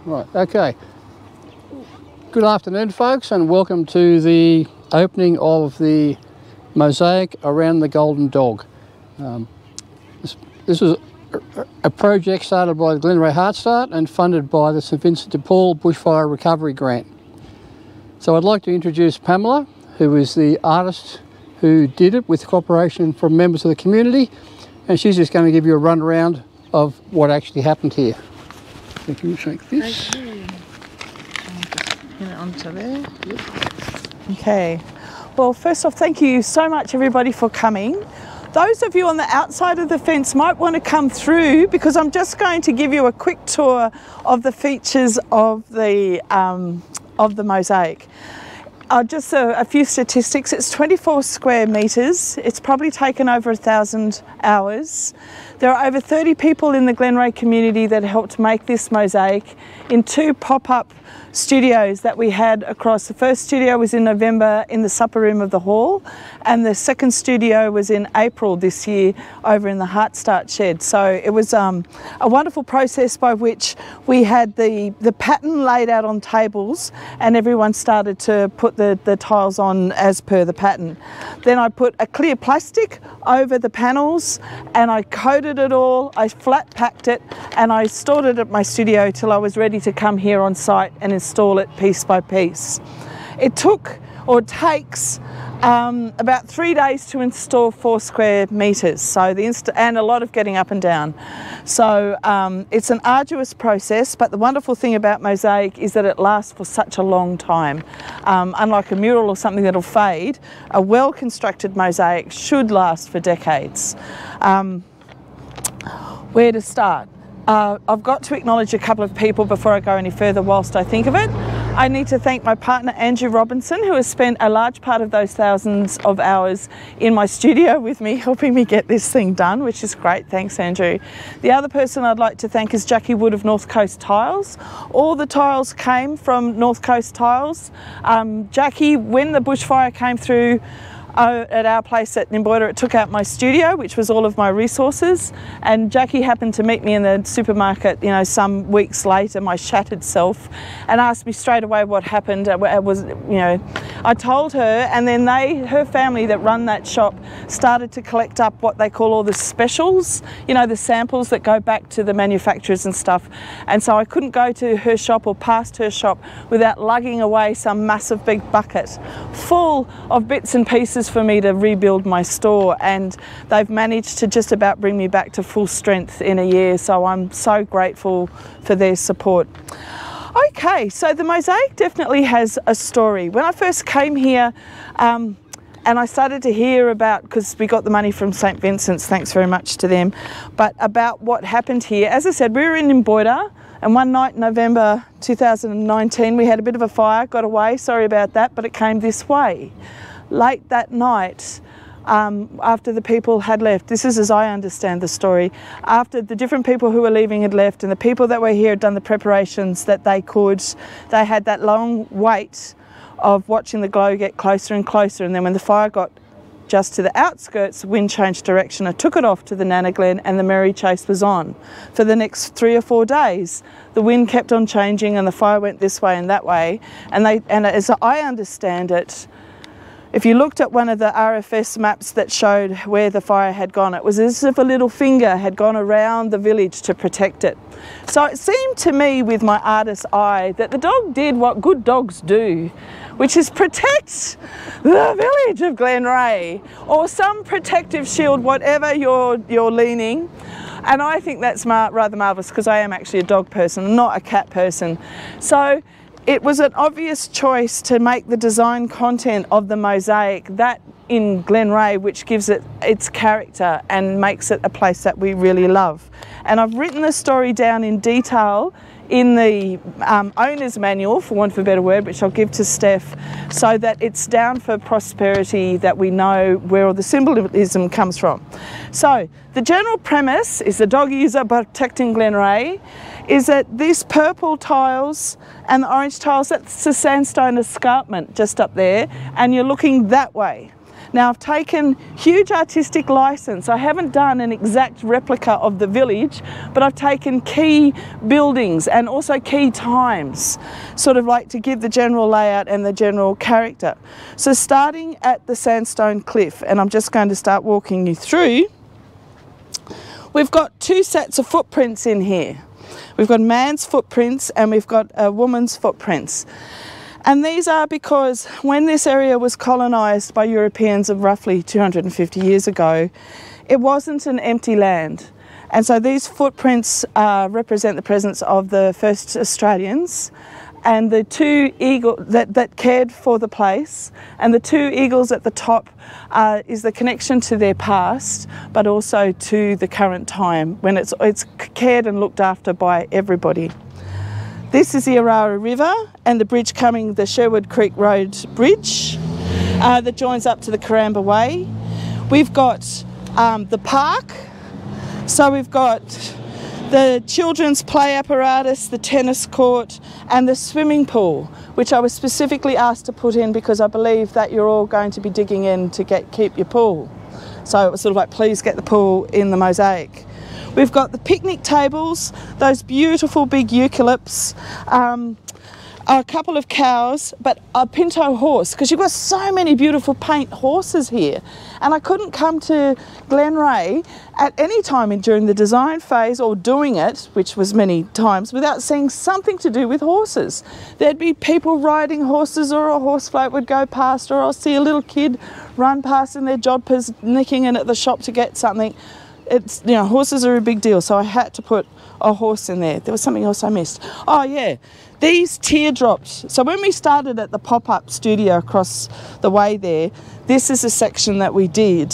Right, okay. Good afternoon, folks, and welcome to the opening of the mosaic around the Golden Dog. This was a project started by the Glenray Heart Start and funded by the St Vincent de Paul Bushfire Recovery Grant. So I'd like to introduce Pamela, who is the artist who did it with cooperation from members of the community, and she's just going to give you a run around of what actually happened here. So can you take this? Thank you. I'll just pin it onto there. Yep. Okay. Well, first off, thank you so much, everybody, for coming. Those of you on the outside of the fence might want to come through because I'm just going to give you a quick tour of the features of the mosaic. Just a few statistics. It's 24 square metres. It's probably taken over 1,000 hours. There are over 30 people in the Glenray community that helped make this mosaic in 2 pop-up studios that we had across. The first studio was in November in the supper room of the hall, and the second studio was in April this year over in the Heart Start shed. So it was a wonderful process by which we had the pattern laid out on tables and everyone started to put the tiles on as per the pattern. Then I put a clear plastic over the panels and I coated it all, I flat packed it, and I stored it at my studio till I was ready to come here on site and install it piece by piece. It takes about 3 days to install 4 square metres, so and a lot of getting up and down. So it's an arduous process, but the wonderful thing about mosaic is that it lasts for such a long time. Unlike a mural or something that'll fade, a well-constructed mosaic should last for decades. Where to start? I've got to acknowledge a couple of people before I go any further whilst I think of it. I need to thank my partner Andrew Robinson, who has spent a large part of those thousands of hours in my studio with me, helping me get this thing done, which is great. Thanks, Andrew. The other person I'd like to thank is Jackie Wood of North Coast Tiles. All the tiles came from North Coast Tiles. Jackie, when the bushfire came through at our place at Nimboida, it took out my studio, which was all of my resources, and Jackie happened to meet me in the supermarket, you know, some weeks later, my shattered self, and asked me straight away what happened. I told her, and then her family that run that shop started to collect up what they call all the specials, you know, the samples that go back to the manufacturers and stuff. And so I couldn't go to her shop or past her shop without lugging away some massive big bucket full of bits and pieces for me to rebuild my store, and they've managed to just about bring me back to full strength in a year, so I'm so grateful for their support. Okay, so the mosaic definitely has a story. When I first came here and I started to hear about, because we got the money from St Vincent's, thanks very much to them, but about what happened here. As I said, we were in Nimboida, and one night in November 2019 we had a bit of a fire, got away, sorry about that, but it came this way. Late that night, after the people had left, this is as I understand the story, after the different people who were leaving had left and the people that were here had done the preparations that they had that long wait of watching the glow get closer and closer, and then when the fire got just to the outskirts, the wind changed direction. I took it off to the Nana Glen and the merry chase was on. For the next 3 or 4 days, the wind kept on changing and the fire went this way and that way, and as I understand it, if you looked at one of the RFS maps that showed where the fire had gone, it was as if a little finger had gone around the village to protect it. So it seemed to me, with my artist's eye, that the dog did what good dogs do, which is protect the village of Glenray, or some protective shield, whatever you're leaning. And I think that's rather marvellous, because I am actually a dog person, not a cat person. So it was an obvious choice to make the design content of the mosaic that in Glenray, which gives it its character and makes it a place that we really love. And I've written the story down in detail in the owner's manual, for want of a better word, which I'll give to Steph, so that it's down for prosperity, that we know where all the symbolism comes from. So the general premise is the dog user protecting Glenray is that these purple tiles and the orange tiles, that's the sandstone escarpment just up there, and you're looking that way. Now I've taken huge artistic license. I haven't done an exact replica of the village, but I've taken key buildings and also key times, sort of like to give the general layout and the general character. So starting at the sandstone cliff, and I'm just going to start walking you through, we've got two sets of footprints in here. We've got a man's footprints and we've got a woman's footprints. And these are because when this area was colonised by Europeans of roughly 250 years ago, it wasn't an empty land. And so these footprints represent the presence of the first Australians and the two eagles that cared for the place. And the two eagles at the top is the connection to their past, but also to the current time when it's cared and looked after by everybody. This is the Orara River and the bridge coming, the Sherwood Creek Road Bridge that joins up to the Karamba Way. We've got the park, so we've got the children's play apparatus, the tennis court and the swimming pool, which I was specifically asked to put in because I believe that you're all going to be digging in to keep your pool. So it was sort of like, please get the pool in the mosaic. We've got the picnic tables, those beautiful big eucalypts, a couple of cows, but a pinto horse, because you've got so many beautiful paint horses here. And I couldn't come to Glenray at any time during the design phase or doing it, which was many times, without seeing something to do with horses. There'd be people riding horses, or a horse float would go past, or I'll see a little kid run past in their jodhpurs nicking in at the shop to get something. It's, you know, horses are a big deal, so I had to put a horse in there. There was something else I missed. Oh yeah, these teardrops. So when we started at the pop-up studio across the way there, this is a section that we did,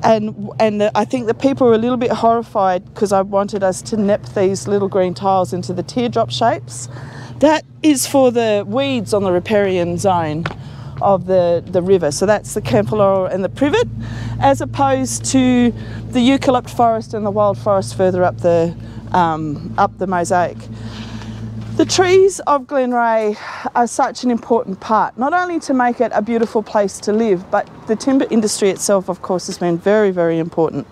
and I think the people were a little bit horrified because I wanted us to nip these little green tiles into the teardrop shapes. That is for the weeds on the riparian zone of the river. So that's the Camphor and the privet, as opposed to the eucalypt forest and the wild forest further up the mosaic. The trees of Glenray are such an important part, not only to make it a beautiful place to live, but the timber industry itself, of course, has been very, very important.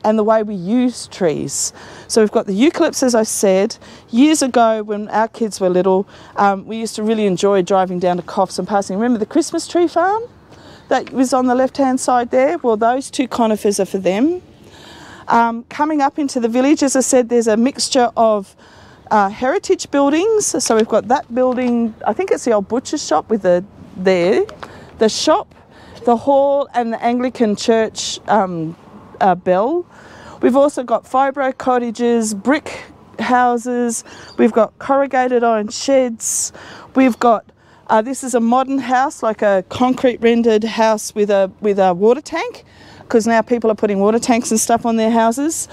And the way we use trees. So we've got the eucalypts, as I said. Years ago, when our kids were little, we used to really enjoy driving down to Coffs and passing. Remember the Christmas tree farm that was on the left-hand side there? Well, those two conifers are for them. Coming up into the village, as I said, there's a mixture of heritage buildings. So we've got that building, I think it's the old butcher's shop with the shop, the hall and the Anglican church bell. We've also got fibro cottages, brick houses, we've got corrugated iron sheds, we've got this is a modern house, like a concrete rendered house with a water tank, because now people are putting water tanks and stuff on their houses.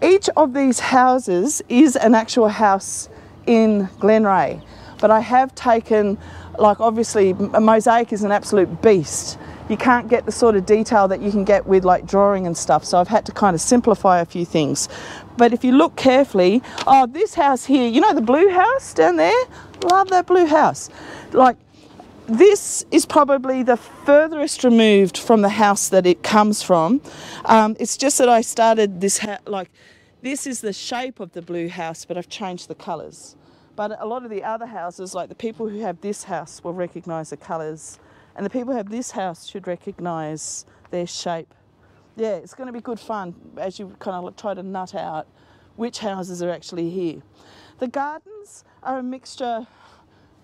Each of these houses is an actual house in Glenray, but I have taken, like, obviously a mosaic is an absolute beast. You can't get the sort of detail that you can get with like drawing and stuff, so I've had to kind of simplify a few things. But if you look carefully, oh, this house here, you know the blue house down there? Love that blue house. Like, this is probably the furthest removed from the house that it comes from. It's just that I started this, like, this is the shape of the blue house, but I've changed the colours. But a lot of the other houses, like the people who have this house will recognise the colours, and the people who have this house should recognise their shape. Yeah, it's going to be good fun as you kind of try to nut out which houses are actually here. The gardens are a mixture,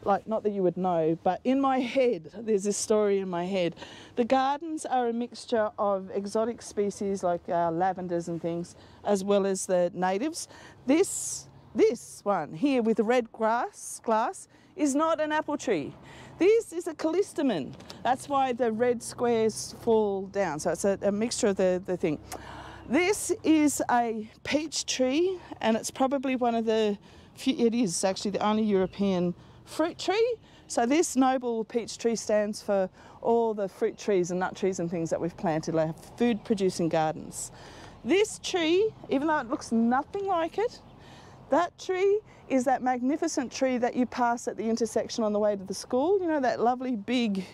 like, not that you would know, but in my head, there's this story in my head. The gardens are a mixture of exotic species like lavenders and things, as well as the natives. This one here with the red glass is not an apple tree. This is a callistemon. That's why the red squares fall down. So it's a mixture of the thing. This is a peach tree, and it's probably one of the few, it is actually the only European fruit tree. So this noble peach tree stands for all the fruit trees and nut trees and things that we've planted, like food producing gardens. This tree, even though it looks nothing like it, that tree is that magnificent tree that you pass at the intersection on the way to the school. You know, that lovely big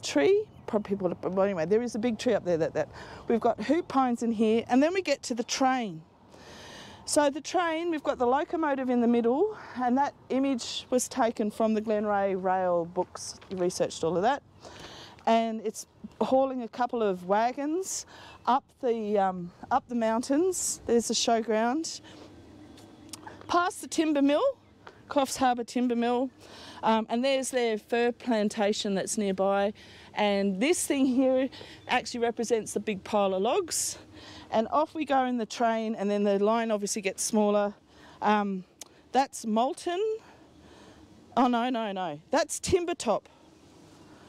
tree. Probably people, well, anyway, there is a big tree up there that we've got hoop pines in here, and then we get to the train. So the train, we've got the locomotive in the middle, and that image was taken from the Glenray Rail books. Researched all of that, and it's hauling a couple of wagons up the mountains. There's the showground, past the timber mill, Coffs Harbour Timber Mill, and there's their fir plantation that's nearby. And this thing here actually represents the big pile of logs. And off we go in the train, and then the line obviously gets smaller. That's Moulton. Oh, no. That's Timber Top.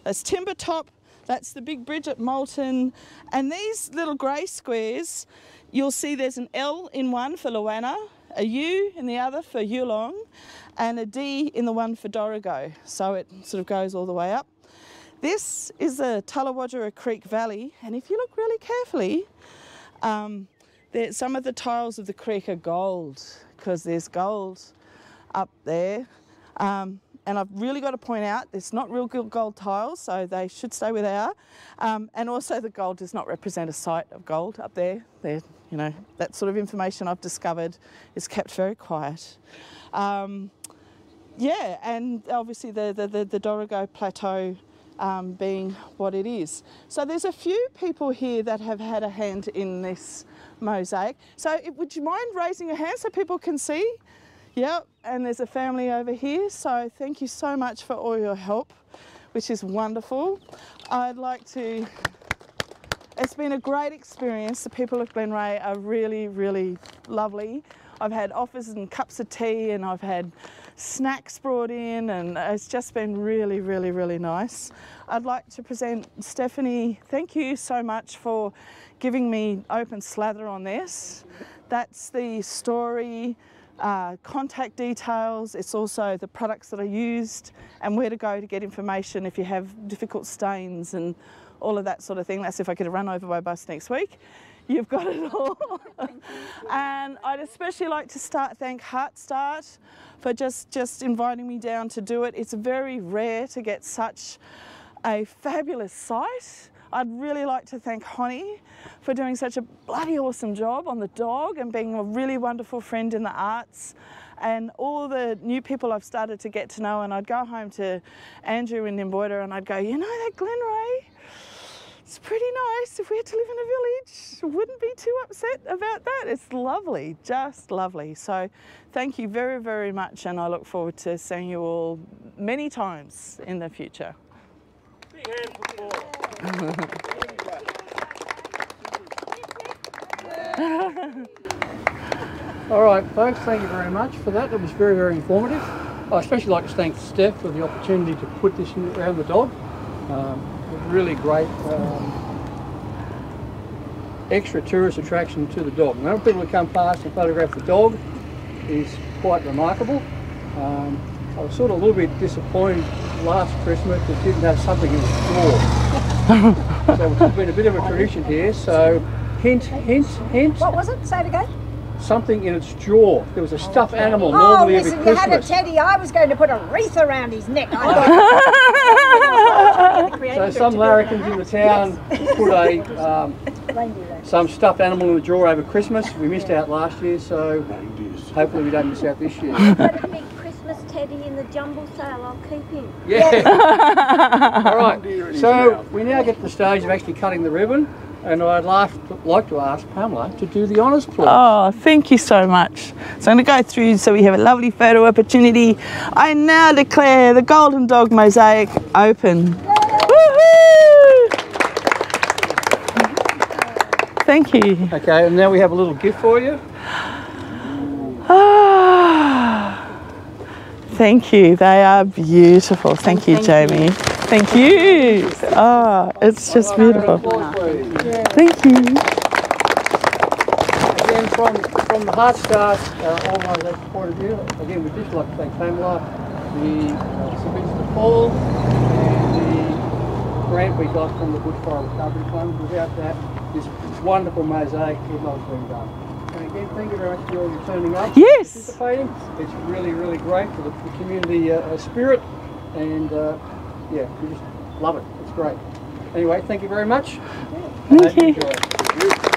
That's Timber Top. That's the big bridge at Moulton. And these little grey squares, you'll see there's an L in one for Luana, a U in the other for Yulong, and a D in the one for Dorrigo. So it sort of goes all the way up. This is the Tullawadgara Creek Valley, and if you look really carefully, some of the tiles of the creek are gold, because there's gold up there. And I've really got to point out, it's not real good gold tiles, so they should stay where they are. And also the gold does not represent a site of gold up there. You know, that sort of information I've discovered is kept very quiet. Yeah, and obviously the Dorrigo Plateau being what it is. So there's a few people here that have had a hand in this mosaic. So would you mind raising your hand so people can see? Yep, and there's a family over here. So thank you so much for all your help, which is wonderful. I'd like to, it's been a great experience. The people of Glenray are really, really lovely. I've had offers and cups of tea, and I've had snacks brought in, and it's just been really, really, really nice. I'd like to present Stephanie. Thank you so much for giving me open slather on this. That's the story, contact details. It's also the products that are used and where to go to get information if you have difficult stains and all of that sort of thing. That's if I get run over by a bus next week. You've got it all. And I'd especially like to thank Heartstart for just inviting me down to do it. It's very rare to get such a fabulous site. I'd really like to thank Honey for doing such a bloody awesome job on the dog and being a really wonderful friend in the arts, and all the new people I've started to get to know. And I'd go home to Andrew in Nimboida and I'd go, you know that Glenray? It's pretty nice. If we had to live in a village, I wouldn't be too upset about that. It's lovely, just lovely. So thank you very, very much, and I look forward to seeing you all many times in the future. Big hand for Paul. All right, folks, thank you very much for that. It was very, very informative. I especially like to thank Steph for the opportunity to put this around the dog. Really great extra tourist attraction to the dog. The number of people who come past and photograph the dog is quite remarkable. I was sort of a little bit disappointed last Christmas that it didn't have something in its jaw. So it's been a bit of a tradition here, so hint, hint, hint. What was it? Say it again. Something in its jaw. There was a stuffed animal normally every Christmas. You had a teddy. I was going to put a wreath around his neck. So some larrikins in the town put some stuffed animal in the jaw over Christmas. We missed out last year, so hopefully we don't miss out this year. I've got a big Christmas teddy in the jumble sale. I'll keep him. Yeah. All right. So we now get to the stage of actually cutting the ribbon. And I'd like to ask Pamela to do the honours, please. Oh, thank you so much. So I'm going to go through so we have a lovely photo opportunity. I now declare the Golden Dog Mosaic open. Woohoo! Thank you. Okay, and now we have a little gift for you. Thank you. They are beautiful. Thank you, Jamie. Thank you. Oh, it's just beautiful. Thank you. Again, from the Heartstart organisation point of view, again, we'd just like to thank Pamela, the St Vincent Paul, and the grant we got from the Bushfire Recovery Fund. Without that, this wonderful mosaic could not have been done. And again, thank you very much for all turning up, yes, participating. It's really, really great for the community spirit, and yeah, we just love it. It's great. Anyway, thank you very much. Thank you. Enjoy.